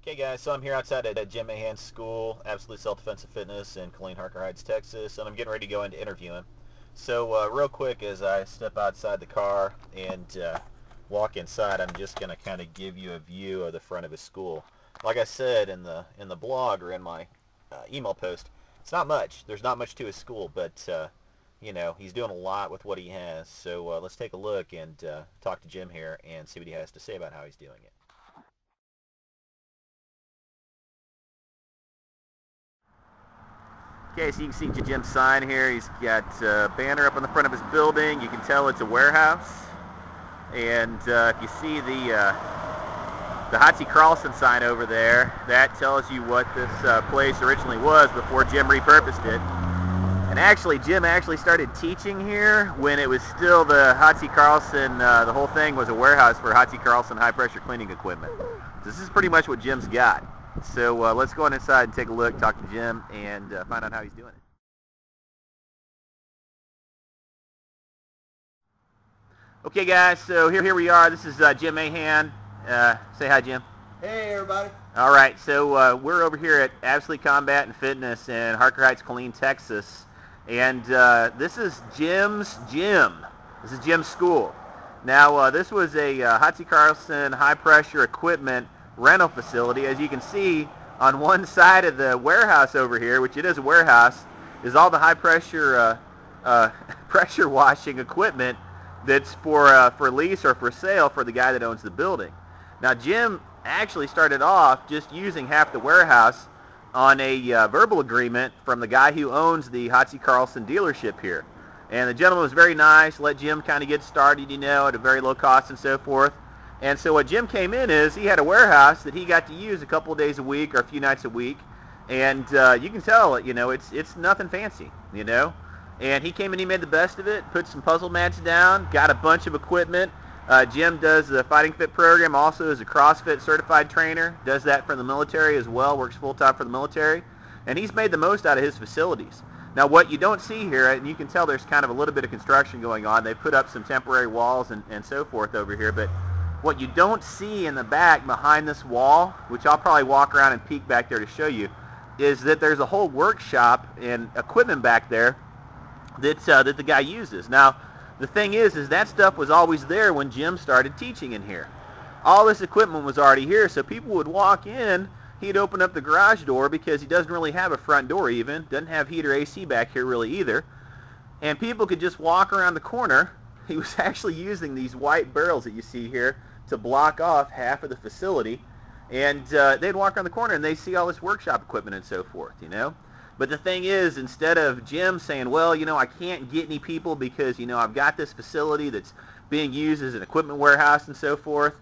Okay guys, so I'm here outside at Jim Mahan's school, Absolute Self-Defensive Fitness in Killeen, Harker Heights, Texas, and I'm getting ready to go in to interview him. So real quick, as I step outside the car and walk inside, I'm just going to kind of give you a view of the front of his school. Like I said in the blog or in my email post, it's not much. There's not much to his school, but you know, he's doing a lot with what he has. So let's take a look and talk to Jim here and see what he has to say about how he's doing it. Okay, so you can see Jim's sign here. He's got a banner up on the front of his building. You can tell it's a warehouse. And if you see the Hotsy Carlson sign over there, that tells you what this place originally was before Jim repurposed it. And actually, Jim actually started teaching here when it was still the Hotsy Carlson, the whole thing was a warehouse for Hotsy Carlson high-pressure cleaning equipment. This is pretty much what Jim's got. So let's go on inside and take a look, talk to Jim, and find out how he's doing it. Okay guys, so here we are. This is Jim Mahan. Say hi, Jim. Hey everybody. All right, so we're over here at Absolute Combat and Fitness in Harker Heights, Killeen, Texas. And this is Jim's gym. This is Jim's school. Now this was a Hotsy Carlson high-pressure equipment rental facility. As you can see, on one side of the warehouse over here, which it is a warehouse, is all the high-pressure pressure washing equipment that's for lease or for sale for the guy that owns the building. Now Jim actually started off just using half the warehouse on a verbal agreement from the guy who owns the Hotsy Carlson dealership here. And the gentleman was very nice, let Jim kind of get started, you know, at a very low cost and so forth. And so what Jim came in is he had a warehouse that he got to use a couple of days a week or a few nights a week. And you can tell, you know, it's nothing fancy, you know. And he came in, he made the best of it, put some puzzle mats down, got a bunch of equipment. Jim does the Fighting Fit program, also is a CrossFit certified trainer, does that for the military as well, works full-time for the military. And he's made the most out of his facilities. Now what you don't see here, and you can tell there's kind of a little bit of construction going on, they put up some temporary walls and so forth over here, but what you don't see in the back behind this wall, which I'll probably walk around and peek back there to show you, is that there's a whole workshop and equipment back there that the guy uses. Now, the thing is that stuff was always there when Jim started teaching in here. All this equipment was already here, so people would walk in, he'd open up the garage door because he doesn't really have a front door even, doesn't have heat or AC back here really either, and people could just walk around the corner. He was actually using these white barrels that you see here to block off half of the facility, and they'd walk around the corner and they see all this workshop equipment and so forth, you know. But the thing is, instead of Jim saying, well, you know, I can't get any people because, you know, I've got this facility that's being used as an equipment warehouse and so forth,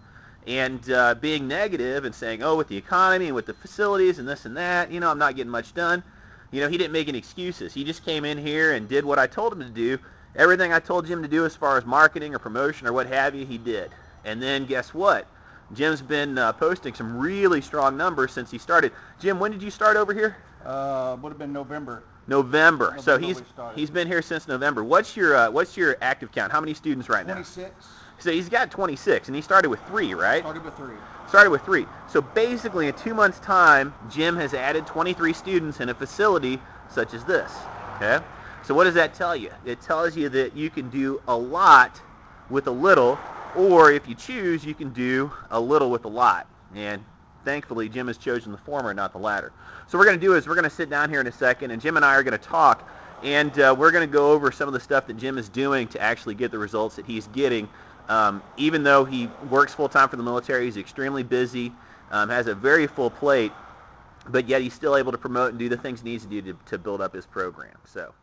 and being negative and saying, oh, with the economy and with the facilities and this and that, you know, I'm not getting much done. You know, he didn't make any excuses. He just came in here and did what I told him to do. Everything I told Jim to do as far as marketing or promotion or what have you, he did. And then guess what? Jim's been posting some really strong numbers since he started. Jim, when did you start over here? Would have been November. November. So he's been here since November. What's your active count? How many students right now? 26. So he's got 26, and he started with 3, right? Started with 3. Started with 3. So basically, in 2 months' time, Jim has added 23 students in a facility such as this. Okay. So what does that tell you? It tells you that you can do a lot with a little, or if you choose, you can do a little with a lot. And thankfully, Jim has chosen the former, not the latter. So what we're going to do is we're going to sit down here in a second, and Jim and I are going to talk, and we're going to go over some of the stuff that Jim is doing to actually get the results that he's getting. Even though he works full-time for the military, he's extremely busy, has a very full plate, but yet he's still able to promote and do the things he needs to do to build up his program. So